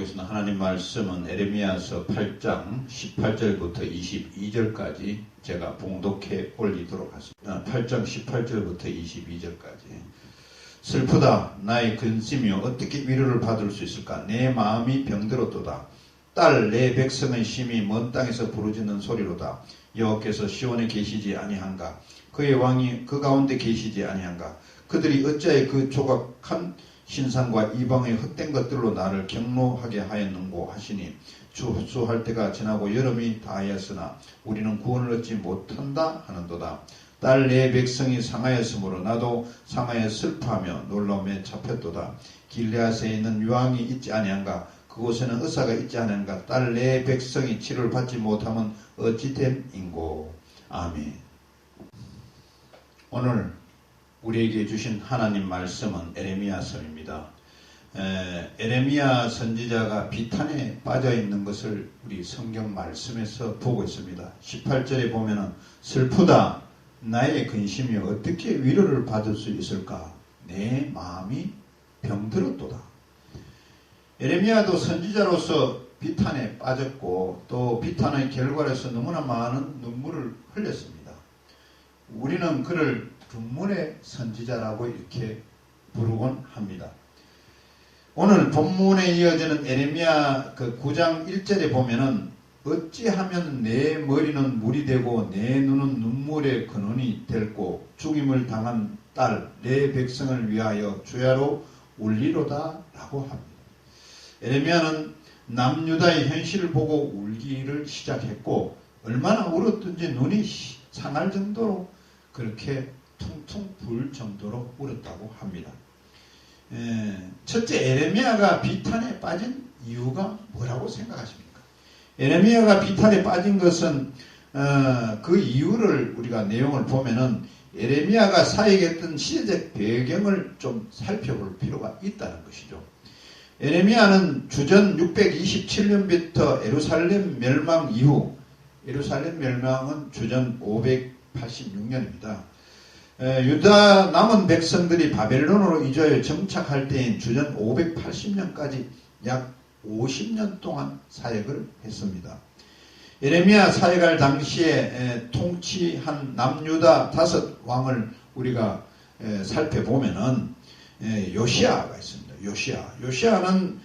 보겠습니다. 하나님 말씀은 에레미야서 8장 18절부터 22절까지 제가 봉독해 올리도록 하겠습니다. 8장 18절부터 22절까지. 슬프다. 나의 근심이여 어떻게 위로를 받을 수 있을까? 내 마음이 병들었도다. 딸 내 백성의 심히 먼 땅에서 부르짖는 소리로다. 여호와께서 시온에 계시지 아니한가? 그의 왕이 그 가운데 계시지 아니한가? 그들이 어찌하여 그 조각한 신상과 이방의 헛된 것들로 나를 경노하게 하였는고 하시니 주 흡수할 때가 지나고 여름이 다하였으나 우리는 구원을 얻지 못한다 하는도다. 딸 내 백성이 상하였으므로 나도 상하여 슬퍼하며 놀라움에 잡혔도다. 길르앗에 있는 유황이 있지 아니한가? 그곳에는 의사가 있지 아니한가? 딸 내 백성이 치료를 받지 못하면 어찌 됨인고. 아멘. 오늘 우리에게 주신 하나님 말씀은 에레미야서입니다. 에레미야 선지자가 비탄에 빠져 있는 것을 우리 성경 말씀에서 보고 있습니다. 18절에 보면은 슬프다. 나의 근심이 어떻게 위로를 받을 수 있을까? 내 마음이 병들었도다. 에레미야도 선지자로서 비탄에 빠졌고 또 비탄의 결과로서 너무나 많은 눈물을 흘렸습니다. 우리는 그를 눈물의 선지자라고 이렇게 부르곤 합니다. 오늘 본문에 이어지는 에레미야 그 9장 1절에 보면은 어찌하면 내 머리는 물이 되고 내 눈은 눈물의 근원이 될고 죽임을 당한 딸 내 백성을 위하여 주야로 울리로다 라고 합니다. 에레미야는 남유다의 현실을 보고 울기를 시작했고 얼마나 울었든지 눈이 상할 정도로 그렇게 퉁퉁 부을 정도로 울었다고 합니다. 첫째, 에레미야가 비탄에 빠진 이유가 뭐라고 생각하십니까? 에레미야가 비탄에 빠진 것은 그 이유를 우리가 내용을 보면은 에레미야가 사역했던 시대적 배경을 좀 살펴볼 필요가 있다는 것이죠. 에레미야는 주전 627년부터 예루살렘 멸망 이후, 예루살렘 멸망은 주전 586년입니다. 유다 남은 백성들이 바벨론으로 이주하여 정착할 때인 주전 580년까지 약 50년 동안 사역을 했습니다. 에레미야 사역할 당시에 통치한 남유다 5왕을 우리가 살펴보면은 요시아가 있습니다. 요시아는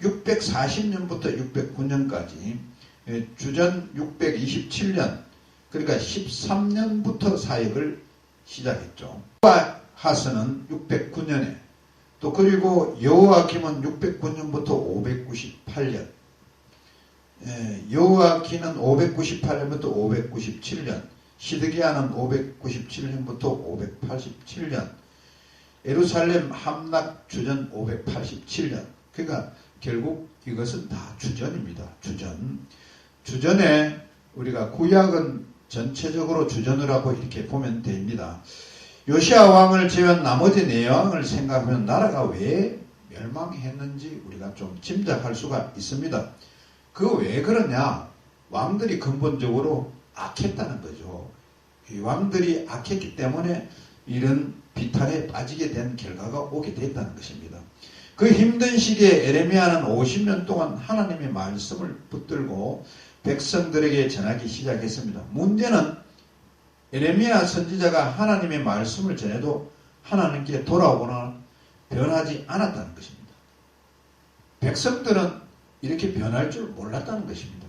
640년부터 609년까지 주전 627년 그러니까 13년부터 사역을 시작했죠. 여호아하스는 609년에 또 그리고 여호아김은 609년부터 598년 여호아기는 598년부터 597년 시드기야는 597년부터 587년 예루살렘 함락 주전 587년 그러니까 결국 이것은 다 주전입니다. 주전에 우리가 구약은 전체적으로 주전을 하고 이렇게 보면 됩니다. 요시아 왕을 제외한 나머지 네 왕을 생각하면 나라가 왜 멸망했는지 우리가 좀 짐작할 수가 있습니다. 그 왜 그러냐? 왕들이 근본적으로 악했다는 거죠. 이 왕들이 악했기 때문에 이런 비탄에 빠지게 된 결과가 오게 됐다는 것입니다. 그 힘든 시기에 에레미야는 50년 동안 하나님의 말씀을 붙들고 백성들에게 전하기 시작했습니다. 문제는 에레미야 선지자가 하나님의 말씀을 전해도 하나님께 돌아오거나 변하지 않았다는 것입니다. 백성들은 이렇게 변할 줄 몰랐다는 것입니다.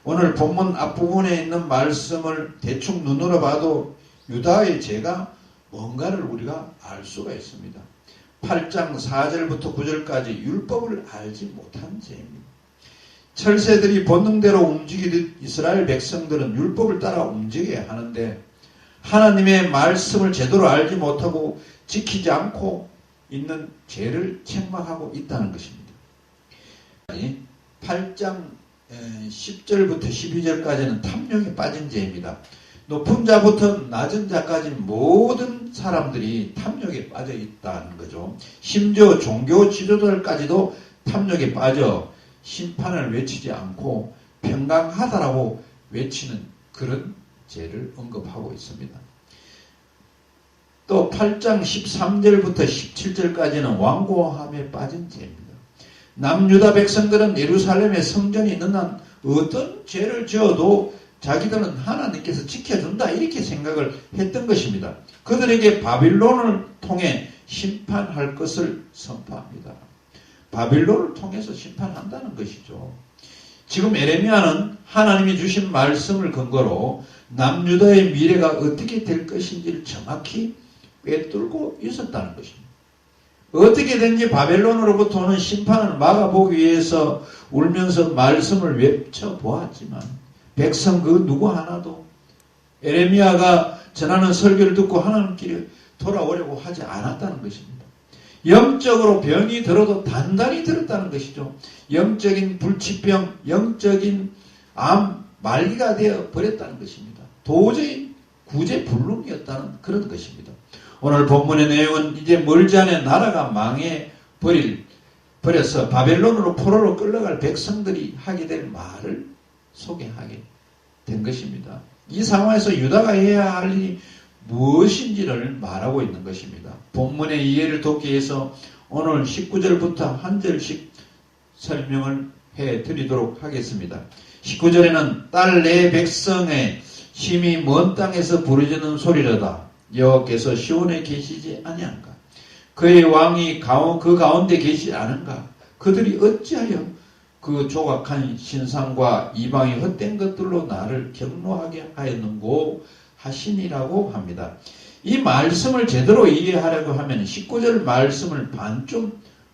오늘 본문 앞부분에 있는 말씀을 대충 눈으로 봐도 유다의 죄가 뭔가를 우리가 알 수가 있습니다. 8장 4절부터 9절까지 율법을 알지 못한 죄입니다. 철새들이 본능대로 움직이듯 이스라엘 백성들은 율법을 따라 움직여야 하는데 하나님의 말씀을 제대로 알지 못하고 지키지 않고 있는 죄를 책망하고 있다는 것입니다. 8장 10절부터 12절까지는 탐욕에 빠진 죄입니다. 높은 자부터 낮은 자까지 모든 사람들이 탐욕에 빠져 있다는 거죠. 심지어 종교 지도자들까지도 탐욕에 빠져 심판을 외치지 않고 평강하다라고 외치는 그런 죄를 언급하고 있습니다. 또 8장 13절부터 17절까지는 완고함에 빠진 죄입니다. 남유다 백성들은 예루살렘에 성전이 있는 한 어떤 죄를 지어도 자기들은 하나님께서 지켜준다 이렇게 생각을 했던 것입니다. 그들에게 바빌론을 통해 심판할 것을 선포합니다. 바빌론을 통해서 심판한다는 것이죠. 지금 에레미야는 하나님이 주신 말씀을 근거로 남유다의 미래가 어떻게 될 것인지를 정확히 꿰뚫고 있었다는 것입니다. 어떻게든지 바벨론으로부터 오는 심판을 막아보기 위해서 울면서 말씀을 외쳐보았지만 백성 그 누구 하나도 에레미야가 전하는 설교를 듣고 하나님께 돌아오려고 하지 않았다는 것입니다. 영적으로 병이 들어도 단단히 들었다는 것이죠. 영적인 불치병, 영적인 암, 말기가 되어 버렸다는 것입니다. 도저히 구제불능이었다는 그런 것입니다. 오늘 본문의 내용은 이제 멀지 않은 나라가 버려서 바벨론으로 포로로 끌려갈 백성들이 하게 될 말을 소개하게 된 것입니다. 이 상황에서 유다가 해야 할 일이 무엇인지를 말하고 있는 것입니다. 본문의 이해를 돕기 위해서 오늘 19절부터 한 절씩 설명을 해드리도록 하겠습니다. 19절에는 딸 내 백성의 심히 먼 땅에서 부르짖는 소리로다. 여호와께서 시온에 계시지 아니한가? 그의 왕이 그 가운데 계시지 않은가? 그들이 어찌하여 그 조각한 신상과 이방의 헛된 것들로 나를 경노하게 하였는고 하시니라고 합니다. 이 말씀을 제대로 이해하려고 하면 19절 말씀을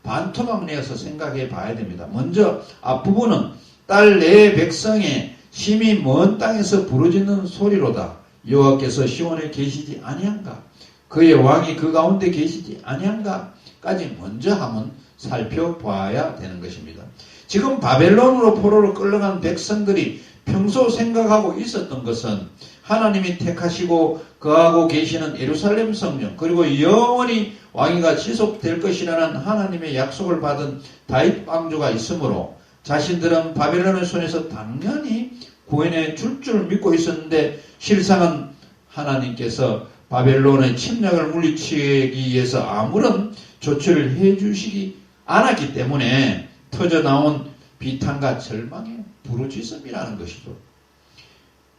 반토막 내어서 생각해 봐야 됩니다. 먼저 앞부분은 딸 내 백성의 심히 먼 땅에서 부르짖는 소리로다. 여호와께서 시온에 계시지 아니한가? 그의 왕이 그 가운데 계시지 아니한가? 까지 먼저 한번 살펴봐야 되는 것입니다. 지금 바벨론으로 포로로 끌려간 백성들이 평소 생각하고 있었던 것은 하나님이 택하시고 거하고 계시는 예루살렘 성령 그리고 영원히 왕위가 지속될 것이라는 하나님의 약속을 받은 다윗 왕조가 있으므로 자신들은 바벨론의 손에서 당연히 구원해 줄 믿고 있었는데 실상은 하나님께서 바벨론의 침략을 물리치기 위해서 아무런 조치를 해주시지 않았기 때문에 터져나온 비탄과 절망의 부르짖음이라는 것이죠.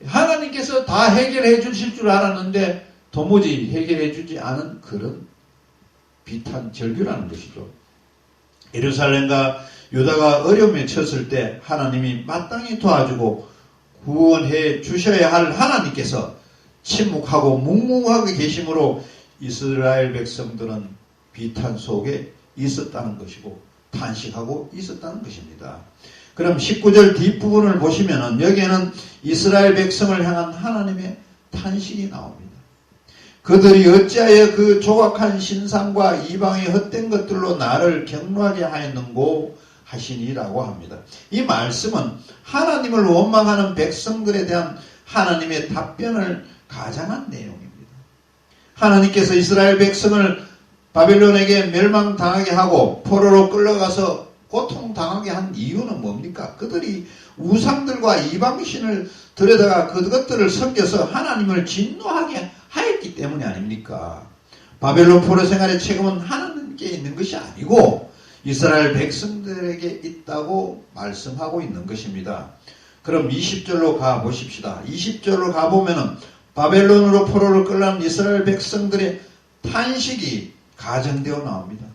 하나님께서 다 해결해 주실 줄 알았는데 도무지 해결해 주지 않은 그런 비탄 절규라는 것이죠. 예루살렘과 유다가 어려움에 처했을 때 하나님이 마땅히 도와주고 구원해 주셔야 할 하나님께서 침묵하고 묵묵하게 계심으로 이스라엘 백성들은 비탄 속에 있었다는 것이고 탄식하고 있었다는 것입니다. 그럼 19절 뒷부분을 보시면은 여기에는 이스라엘 백성을 향한 하나님의 탄식이 나옵니다. 그들이 어찌하여 그 조각한 신상과 이방의 헛된 것들로 나를 경노하게 하였는고 하시니라고 합니다. 이 말씀은 하나님을 원망하는 백성들에 대한 하나님의 답변을 가장한 내용입니다. 하나님께서 이스라엘 백성을 바벨론에게 멸망당하게 하고 포로로 끌려가서 고통당하게 한 이유는 뭡니까? 그들이 우상들과 이방신을 들여다가 그것들을 섬겨서 하나님을 진노하게 하였기 때문이 아닙니까? 바벨론 포로 생활의 책임은 하나님께 있는 것이 아니고 이스라엘 백성들에게 있다고 말씀하고 있는 것입니다. 그럼 20절로 가보십시다. 20절로 가보면은 바벨론으로 포로를 끌려간 이스라엘 백성들의 탄식이 가정되어 나옵니다.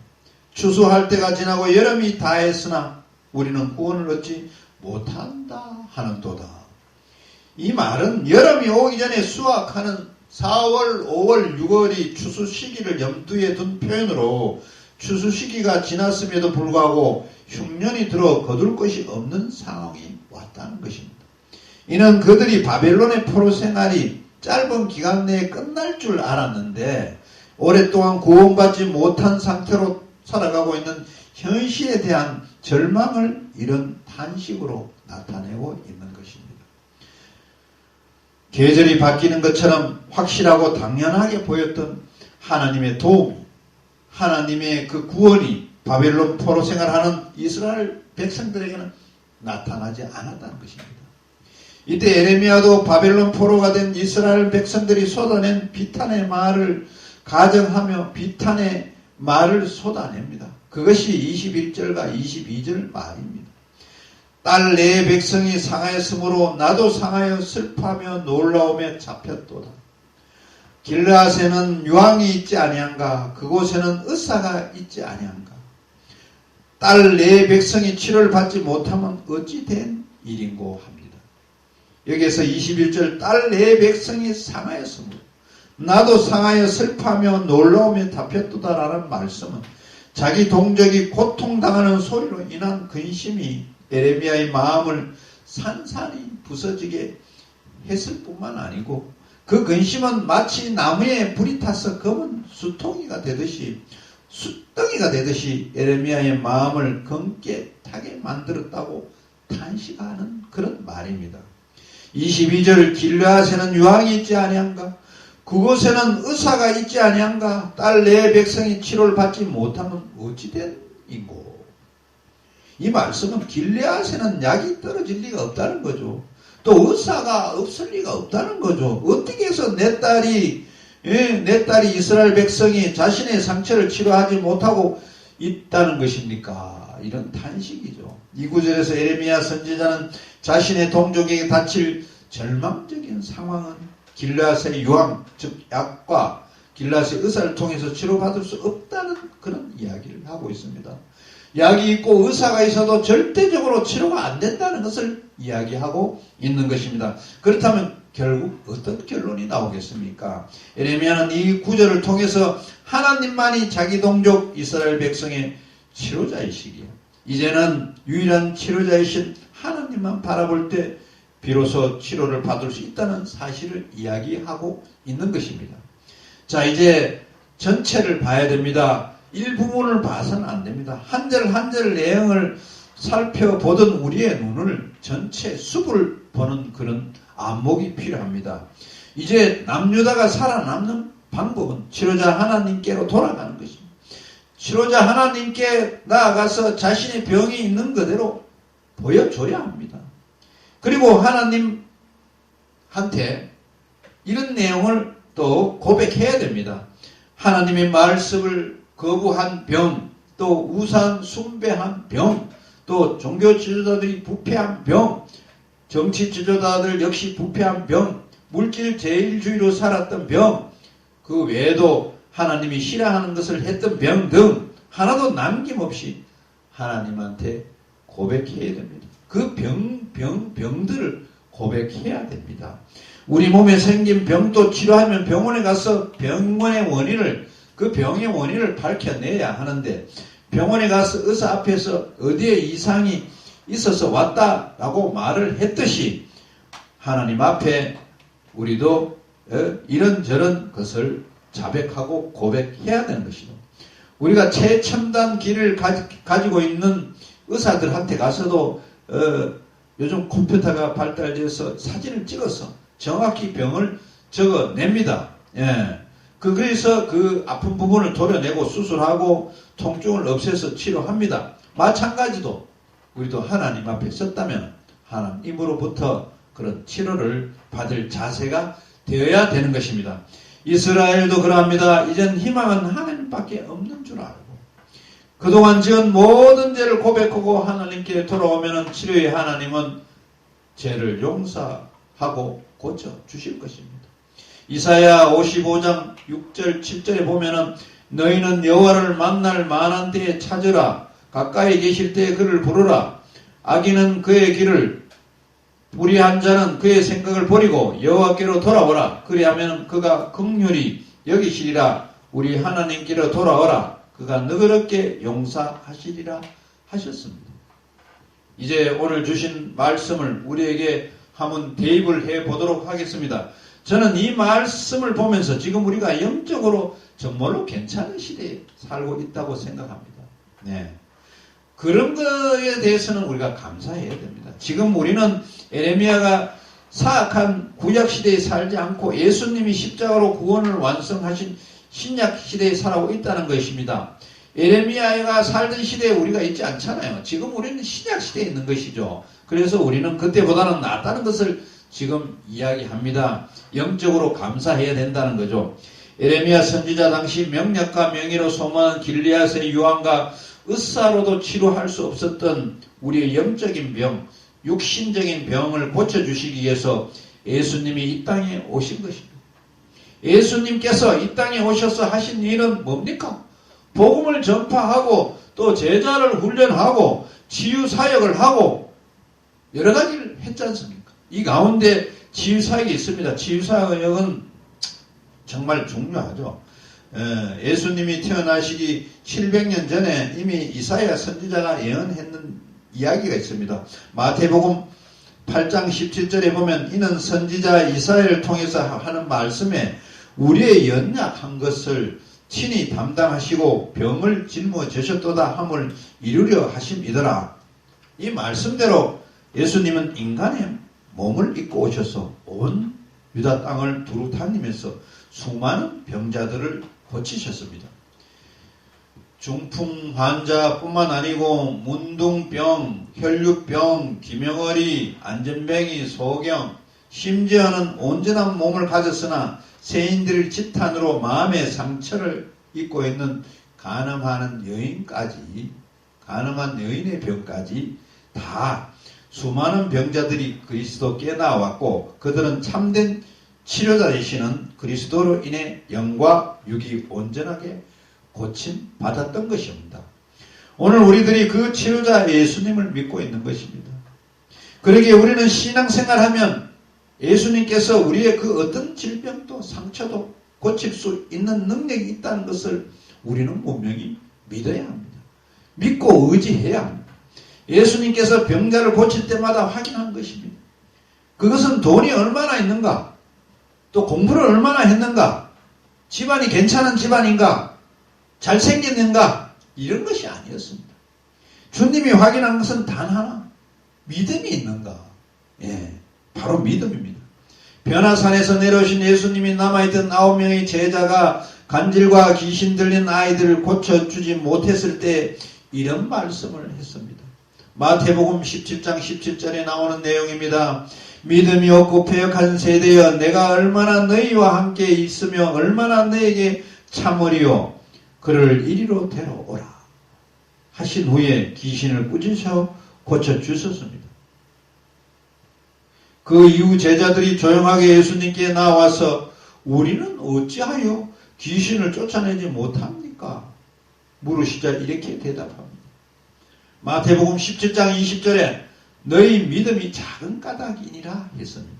추수할 때가 지나고 여름이 다했으나 우리는 구원을 얻지 못한다 하는도다. 이 말은 여름이 오기 전에 수확하는 4월, 5월, 6월이 추수 시기를 염두에 둔 표현으로 추수 시기가 지났음에도 불구하고 흉년이 들어 거둘 것이 없는 상황이 왔다는 것입니다. 이는 그들이 바벨론의 포로 생활이 짧은 기간 내에 끝날 줄 알았는데 오랫동안 구원받지 못한 상태로 살아가고 있는 현실에 대한 절망을 이런 탄식으로 나타내고 있는 것입니다. 계절이 바뀌는 것처럼 확실하고 당연하게 보였던 하나님의 도움이, 하나님의 그 구원이 바벨론 포로 생활하는 이스라엘 백성들에게는 나타나지 않았다는 것입니다. 이때 에레미야도 바벨론 포로가 된 이스라엘 백성들이 쏟아낸 비탄의 말을 가정하며 비탄의 말을 쏟아냅니다. 그것이 21절과 22절 말입니다. 딸 내 백성이 상하였으므로 나도 상하여 슬퍼하며 놀라움에 잡혔도다. 길르앗에는 유황이 있지 아니한가? 그곳에는 의사가 있지 아니한가? 딸 내 백성이 치료를 받지 못하면 어찌 된 일인고 합니다. 여기에서 21절 딸 내 백성이 상하였으므로 나도 상하여 슬퍼하며 놀라움에 잡혔도다라는 말씀은 자기 동족이 고통당하는 소리로 인한 근심이 에레미야의 마음을 산산이 부서지게 했을 뿐만 아니고 그 근심은 마치 나무에 불이 타서 검은 수통이가 되듯이 숫덩이가 되듯이 에레미야의 마음을 검게 타게 만들었다고 탄식하는 그런 말입니다. 22절 길르앗에는 유황이 있지 아니한가? 그곳에는 의사가 있지 아니한가? 딸 내 백성이 치료를 받지 못하면 어찌 된 인고? 이 말씀은 길르앗에는 약이 떨어질 리가 없다는 거죠. 또 의사가 없을 리가 없다는 거죠. 어떻게 해서 내 딸이 이스라엘 백성이 자신의 상처를 치료하지 못하고 있다는 것입니까? 이런 탄식이죠. 이 구절에서 에레미야 선지자는 자신의 동족에게 닥칠 절망적인 상황은 길르앗의 유황, 즉 약과 길르앗의 의사를 통해서 치료받을 수 없다는 그런 이야기를 하고 있습니다. 약이 있고 의사가 있어도 절대적으로 치료가 안 된다는 것을 이야기하고 있는 것입니다. 그렇다면 결국 어떤 결론이 나오겠습니까? 에레미야는 이 구절을 통해서 하나님만이 자기 동족 이스라엘 백성의 치료자이시기에 이제는 유일한 치료자이신 하나님만 바라볼 때 비로소 치료를 받을 수 있다는 사실을 이야기하고 있는 것입니다. 자, 이제 전체를 봐야 됩니다. 일부분을 봐서는 안 됩니다. 한 절 한 절 내용을 살펴보던 우리의 눈을 전체 숲을 보는 그런 안목이 필요합니다. 이제 남유다가 살아남는 방법은 치료자 하나님께로 돌아가는 것입니다. 치료자 하나님께 나아가서 자신의 병이 있는 그대로 보여줘야 합니다. 그리고 하나님한테 이런 내용을 또 고백해야 됩니다. 하나님의 말씀을 거부한 병, 또 우상 숭배한 병, 또 종교 지도자들이 부패한 병, 정치 지도자들 역시 부패한 병, 물질 제일주의로 살았던 병, 그 외에도 하나님이 싫어하는 것을 했던 병 등 하나도 남김없이 하나님한테 고백해야 됩니다. 그 병들을 고백해야 됩니다. 우리 몸에 생긴 병도 치료하면 병원에 가서 그 병의 원인을 밝혀내야 하는데 병원에 가서 의사 앞에서 어디에 이상이 있어서 왔다라고 말을 했듯이 하나님 앞에 우리도 이런저런 것을 자백하고 고백해야 되는 것이죠. 우리가 최첨단 기를 가지고 있는 의사들한테 가서도 요즘 컴퓨터가 발달돼서 사진을 찍어서 정확히 병을 적어냅니다. 예. 그래서 그 아픈 부분을 도려내고 수술하고 통증을 없애서 치료합니다. 마찬가지로 우리도 하나님 앞에 섰다면 하나님으로부터 그런 치료를 받을 자세가 되어야 되는 것입니다. 이스라엘도 그러합니다. 이젠 희망은 하나님밖에 없는 줄 알고 그동안 지은 모든 죄를 고백하고 하나님께 돌아오면 치료의 하나님은 죄를 용서하고 고쳐주실 것입니다. 이사야 55장 6절 7절에 보면은 너희는 여호와를 만날 만한 때에 찾으라. 가까이 계실 때에 그를 부르라. 악인은 그의 길을 불의한 자는 그의 생각을 버리고 여호와께로 돌아오라. 그리하면 그가 긍휼히 여기시리라. 우리 하나님께로 돌아오라. 그가 너그럽게 용서하시리라 하셨습니다. 이제 오늘 주신 말씀을 우리에게 한번 대입을 해보도록 하겠습니다. 저는 이 말씀을 보면서 지금 우리가 영적으로 정말로 괜찮은 시대에 살고 있다고 생각합니다. 네. 그런 거에 대해서는 우리가 감사해야 됩니다. 지금 우리는 에레미야가 사악한 구약시대에 살지 않고 예수님이 십자가로 구원을 완성하신 신약시대에 살아오고 있다는 것입니다. 에레미야가 살던 시대에 우리가 있지 않잖아요. 지금 우리는 신약시대에 있는 것이죠. 그래서 우리는 그때보다는 낫다는 것을 지금 이야기합니다. 영적으로 감사해야 된다는 거죠. 에레미야 선지자 당시 명약과 명의로 소문한 길리앗의 유황과 의사로도 치료할 수 없었던 우리의 영적인 병, 육신적인 병을 고쳐주시기 위해서 예수님이 이 땅에 오신 것입니다. 예수님께서 이 땅에 오셔서 하신 일은 뭡니까? 복음을 전파하고 또 제자를 훈련하고 치유사역을 하고 여러 가지를 했지 않습니까? 이 가운데 치유사역이 있습니다. 치유사역은 정말 중요하죠. 예수님이 태어나시기 700년 전에 이미 이사야 선지자가 예언했는 이야기가 있습니다. 마태복음 8장 17절에 보면 이는 선지자 이사야를 통해서 하는 말씀에 우리의 연약한 것을 친히 담당하시고 병을 짊어지셨도다 함을 이루려 하심이더라. 이 말씀대로 예수님은 인간의 몸을 입고 오셔서 온 유다 땅을 두루 다니면서 수많은 병자들을 고치셨습니다. 중풍 환자뿐만 아니고 문둥병, 혈류병, 기명어리, 안전뱅이, 소경, 심지어는 온전한 몸을 가졌으나 세인들의 지탄으로 마음의 상처를 입고 있는 간음하는 여인까지, 간음한 여인의 병까지 다 수많은 병자들이 그리스도께 나왔고 그들은 참된 치료자 되시는 그리스도로 인해 영과 육이 온전하게 고침 받았던 것입니다. 오늘 우리들이 그 치료자 예수님을 믿고 있는 것입니다. 그러기에 우리는 신앙생활하면 예수님께서 우리의 그 어떤 질병도 상처도 고칠 수 있는 능력이 있다는 것을 우리는 분명히 믿어야 합니다. 믿고 의지해야 합니다. 예수님께서 병자를 고칠 때마다 확인한 것입니다. 그것은 돈이 얼마나 있는가? 또 공부를 얼마나 했는가? 집안이 괜찮은 집안인가? 잘생겼는가? 이런 것이 아니었습니다. 주님이 확인한 것은 단 하나. 믿음이 있는가? 바로 믿음입니다. 변화산에서 내려오신 예수님이 남아있던 9명의 제자가 간질과 귀신 들린 아이들을 고쳐주지 못했을 때 이런 말씀을 했습니다. 마태복음 17장 17절에 나오는 내용입니다. 믿음이 없고 패역한 세대여 내가 얼마나 너희와 함께 있으며 얼마나 너에게 참으리요 그를 이리로 데려오라 하신 후에 귀신을 꾸짖어 고쳐주셨습니다. 그 이후 제자들이 조용하게 예수님께 나와서 우리는 어찌하여 귀신을 쫓아내지 못합니까? 물으시자 이렇게 대답합니다. 마태복음 17장 20절에 너희 믿음이 작은 까닭이니라 했습니다.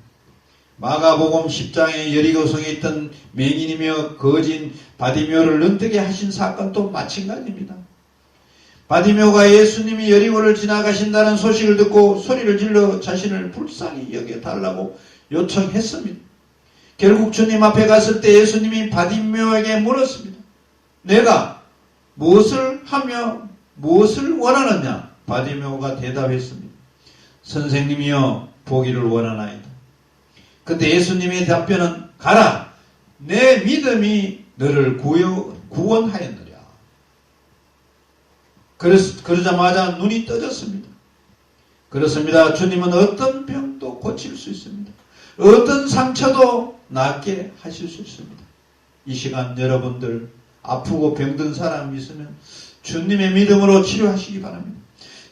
마가복음 10장에 여리고성에 있던 맹인이며 거진 바디묘를 눈뜨게 하신 사건도 마찬가지입니다. 바디묘가 예수님이 여리고를 지나가신다는 소식을 듣고 소리를 질러 자신을 불쌍히 여겨달라고 요청했습니다. 결국 주님 앞에 갔을 때 예수님이 바디묘에게 물었습니다. 내가 무엇을 하며 무엇을 원하느냐? 바디묘가 대답했습니다. 선생님이여 보기를 원하나이다. 그때 예수님의 답변은 가라 내 믿음이 너를 구원하였느냐. 그러자마자 눈이 떠졌습니다. 그렇습니다. 주님은 어떤 병도 고칠 수 있습니다. 어떤 상처도 낫게 하실 수 있습니다. 이 시간 여러분들 아프고 병든 사람이 있으면 주님의 믿음으로 치료하시기 바랍니다.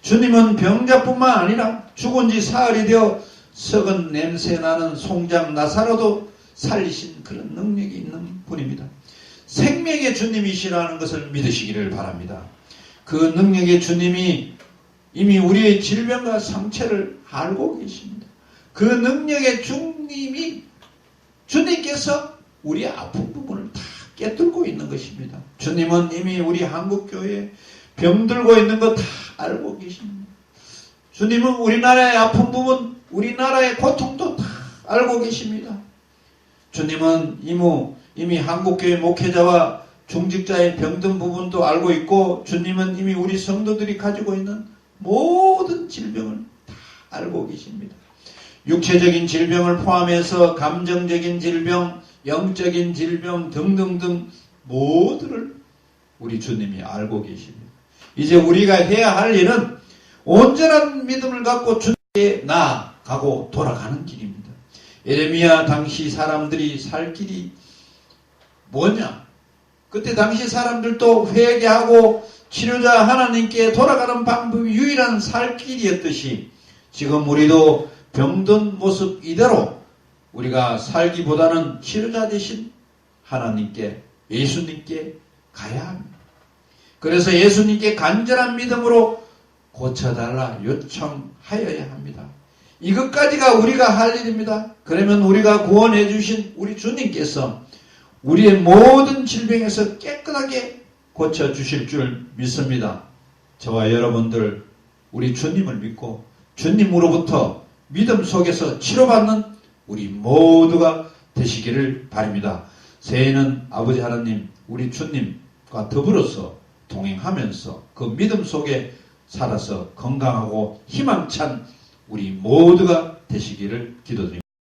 주님은 병자뿐만 아니라 죽은 지 사흘이 되어 썩은 냄새 나는 송장 나사로도 살리신 그런 능력이 있는 분입니다. 생명의 주님이시라는 것을 믿으시기를 바랍니다. 그 능력의 주님이 이미 우리의 질병과 상처를 알고 계십니다. 그 능력의 주님께서 우리의 아픈 부분을 다 깨뚫고 있는 것입니다. 주님은 이미 우리 한국교회에 병들고 있는 거 다 알고 계십니다. 주님은 우리나라의 아픈 부분, 우리나라의 고통도 다 알고 계십니다. 주님은 이미 한국교회 목회자와 중직자의 병든 부분도 알고 있고 주님은 이미 우리 성도들이 가지고 있는 모든 질병을 다 알고 계십니다. 육체적인 질병을 포함해서 감정적인 질병, 영적인 질병 등등등 모두를 우리 주님이 알고 계십니다. 이제 우리가 해야 할 일은 온전한 믿음을 갖고 주님께 나아가고 돌아가는 길입니다. 에레미야 당시 사람들이 살 길이 뭐냐? 그때 당시 사람들도 회개하고 치료자 하나님께 돌아가는 방법이 유일한 살 길이었듯이 지금 우리도 병든 모습 이대로 우리가 살기보다는 치료자 대신 하나님께, 예수님께 가야 합니다. 그래서 예수님께 간절한 믿음으로 고쳐달라 요청하여야 합니다. 이것까지가 우리가 할 일입니다. 그러면 우리가 구원해 주신 우리 주님께서 우리의 모든 질병에서 깨끗하게 고쳐주실 줄 믿습니다. 저와 여러분들 우리 주님을 믿고 주님으로부터 믿음 속에서 치료받는 우리 모두가 되시기를 바랍니다. 새해에는 아버지 하나님 우리 주님과 더불어서 동행하면서 그 믿음 속에 살아서 건강하고 희망찬 우리 모두가 되시기를 기도드립니다.